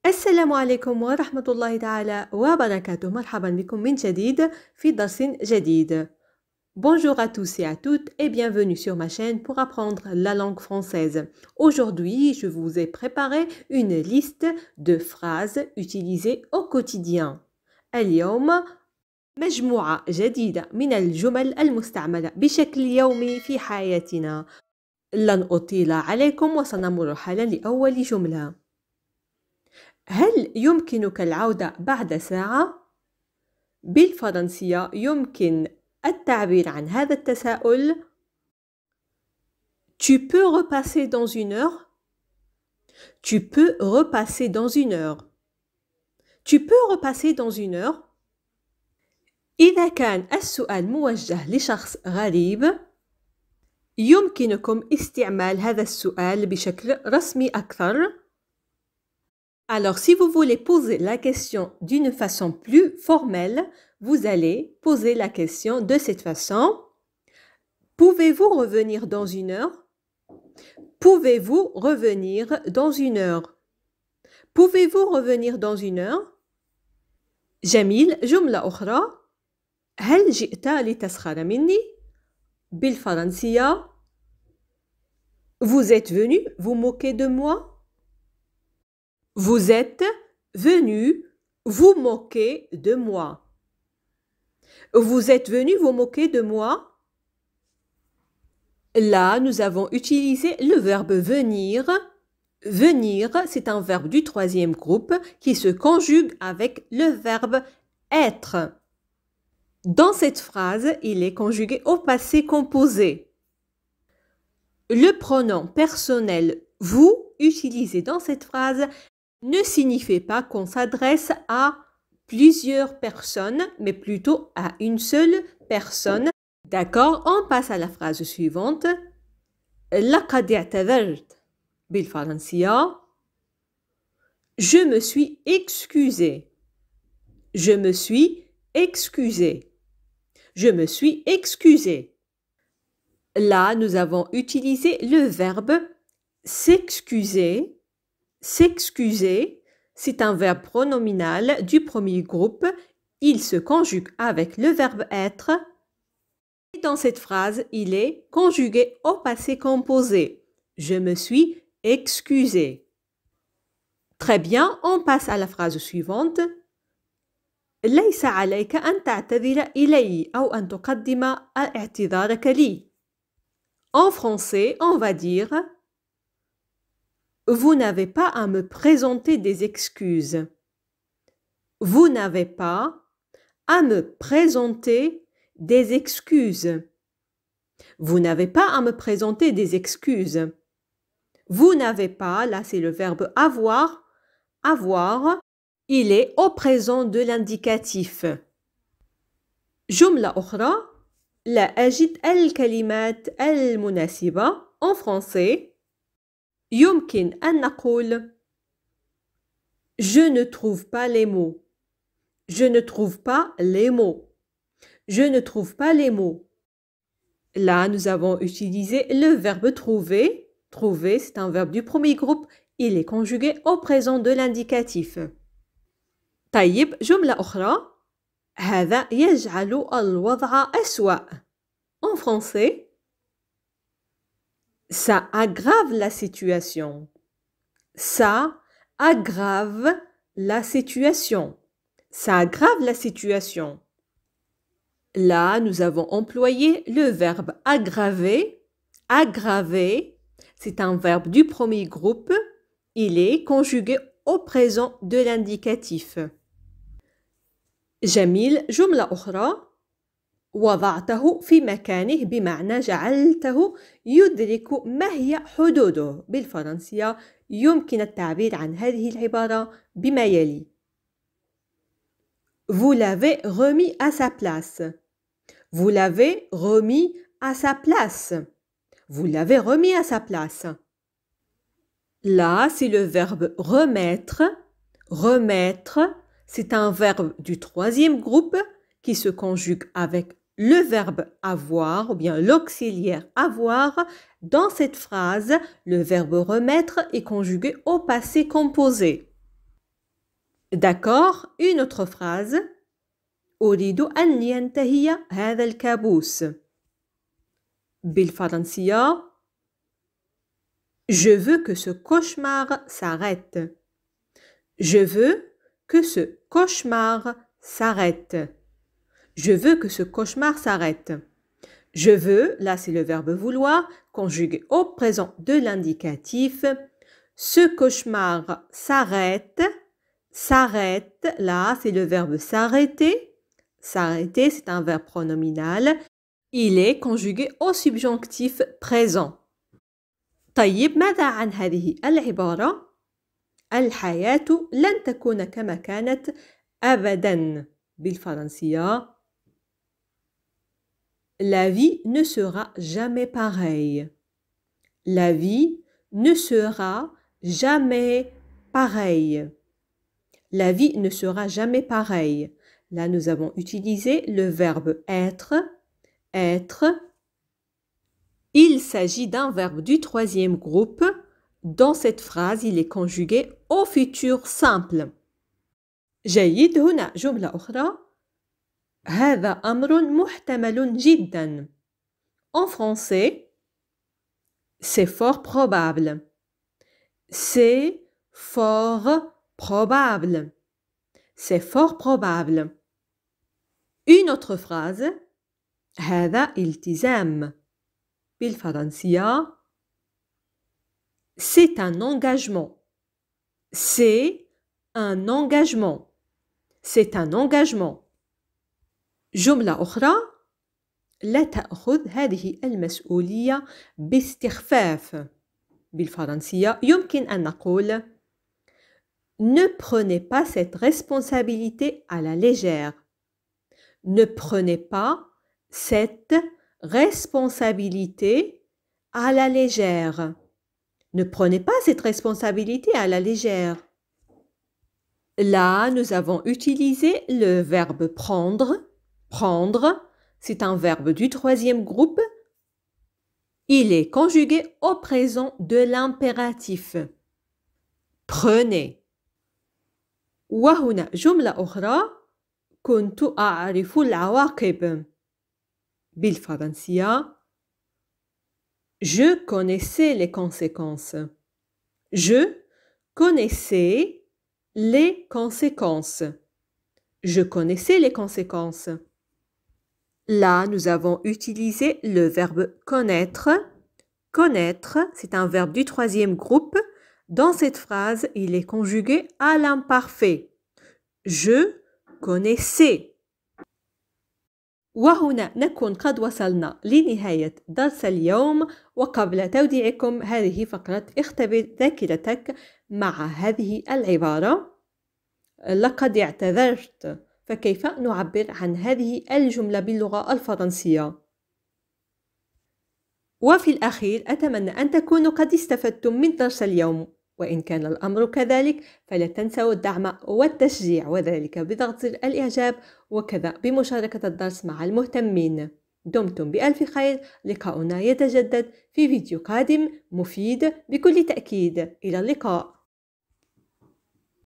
السلام عليكم ورحمة الله تعالى وبركاته. مرحبا بكم من جديد في درس جديد. Bonjour à tous et à toutes et bienvenue sur ma chaîne pour apprendre la langue française. Aujourd'hui, je vous ai préparé une liste de phrases utilisées au quotidien. اليوم مجموعة جديدة من الجمل المستعملة بشكل يومي في حياتنا. لن أطيل عليكم وسنمر حالا لأول جملة. هل يمكنك العودة بعد ساعة؟ بالفرنسية يمكن التعبير عن هذا التساؤل Tu peux repasser dans une heure? Tu peux repasser dans une heure. Tu peux repasser dans une heure. إذا كان السؤال موجه لشخص غريب يمكنكم استعمال هذا السؤال بشكل رسمي أكثر. Alors, si vous voulez poser la question d'une façon plus formelle, vous allez poser la question de cette façon. Pouvez-vous revenir dans une heure? Pouvez-vous revenir dans une heure? Pouvez-vous revenir dans une heure? جميل. جملة أخرى. هل جئت لتسخر مني؟ بالفرنسية Vous êtes venu vous moquer de moi? Vous êtes venu vous moquer de moi. Vous êtes venu vous moquer de moi. Là, nous avons utilisé le verbe venir. Venir, c'est un verbe du troisième groupe qui se conjugue avec le verbe être. Dans cette phrase, il est conjugué au passé composé. Le pronom personnel vous utilisé dans cette phrase ne signifie pas qu'on s'adresse à plusieurs personnes, mais plutôt à une seule personne. D'accord, on passe à la phrase suivante. لقد اعتذرت بالفرنسية. Je me suis excusé. Je me suis excusé. Je me suis excusé. Là, nous avons utilisé le verbe s'excuser. S'excuser, c'est un verbe pronominal du premier groupe. Il se conjugue avec le verbe être. Et dans cette phrase, il est conjugué au passé composé. Je me suis excusé. Très bien, on passe à la phrase suivante. ليس عليك أن تعتذر إلي أو أن تقدم اعتذارك لي. En français, on va dire Vous n'avez pas à me présenter des excuses. Vous n'avez pas à me présenter des excuses. Vous n'avez pas à me présenter des excuses. Vous n'avez pas, là c'est le verbe avoir. Avoir, il est au présent de l'indicatif. جملة أخرى. لا أجد الكلمات المناسبة. En français, يمكن أن نقول Je ne trouve pas les mots. Je ne trouve pas les mots. Je ne trouve pas les mots. Là, nous avons utilisé le verbe trouver. Trouver, c'est un verbe du premier groupe. Il est conjugué au présent de l'indicatif. طيب, جملة أخرى. هذا يجعل الوضع أسوأ. En français, ça aggrave la situation. Ça aggrave la situation. Ça aggrave la situation. Là, nous avons employé le verbe aggraver. Aggraver, c'est un verbe du premier groupe. Il est conjugué au présent de l'indicatif. جميل. جملة أخرى. وضعته في مكانه بمعنى جعلته يدرك ما هي حدوده. بالفرنسية يمكن التعبير عن هذه العبارة بما يلي. Vous l'avez remis à sa place. Vous l'avez remis à sa place. Vous l'avez remis à sa place. Là, c'est le verbe remettre. Remettre, c'est un verbe du troisième groupe qui se conjugue avec le verbe avoir ou bien l'auxiliaire avoir. Dans cette phrase, le verbe remettre est conjugué au passé composé. D'accord, une autre phrase. أريد أن ينتهي هذا الكابوس. بالفرنسية Je veux que ce cauchemar s'arrête. Je veux que ce cauchemar s'arrête. Je veux que ce cauchemar s'arrête. Je veux, là c'est le verbe vouloir, conjugué au présent de l'indicatif. Ce cauchemar s'arrête. S'arrête, là c'est le verbe s'arrêter. S'arrêter, c'est un verbe pronominal. Il est conjugué au subjonctif présent. طيب ماذا عن هذه العبارة؟ الحياة لن تكون كما كانت أبداً. بالفرنسية La vie ne sera jamais pareille. La vie ne sera jamais pareille. La vie ne sera jamais pareille. Là, nous avons utilisé le verbe être. Être. Il s'agit d'un verbe du troisième groupe. Dans cette phrase, il est conjugué au futur simple. جيد. هنا جملة أخرى. هذا أمر محتمل جدا. En français, c'est fort probable. C'est fort probable. C'est fort probable. Une autre phrase. هذا التزام. بالفرنسية c'est un engagement. C'est un engagement. C'est un engagement. جملة أخرى. لا تأخذ هذه المسؤولية باستخفاف. بالفرنسية يمكن أن نقول Ne prenez pas cette responsabilité à la légère. Ne prenez pas cette responsabilité à la légère. Ne prenez pas cette responsabilité à la légère. Là, nous avons utilisé le verbe prendre. Prendre, c'est un verbe du troisième groupe. Il est conjugué au présent de l'impératif. Prenez. وهنا جملة أخرى. كنت أعرف العواقب. بالفرنسية Je connaissais les conséquences. Je connaissais les conséquences. Je connaissais les conséquences. Là, nous avons utilisé le verbe connaître. Connaître, c'est un verbe du troisième groupe. Dans cette phrase, il est conjugué à l'imparfait. Je connaissais. وهنا نكون قد وصلنا لنهاية درس اليوم. وقبل توديعكم هذه فقرة اختبر ذاكرتك مع هذه العبارة. لقد اعتذرت. فكيف نعبر عن هذه الجملة باللغة الفرنسية؟ وفي الأخير أتمنى أن تكونوا قد استفدتم من درس اليوم. وإن كان الأمر كذلك فلا تنسوا الدعم والتشجيع وذلك بضغط زر الإعجاب وكذا بمشاركة الدرس مع المهتمين. دمتم بألف خير. لقاؤنا يتجدد في فيديو قادم مفيد بكل تأكيد. إلى اللقاء.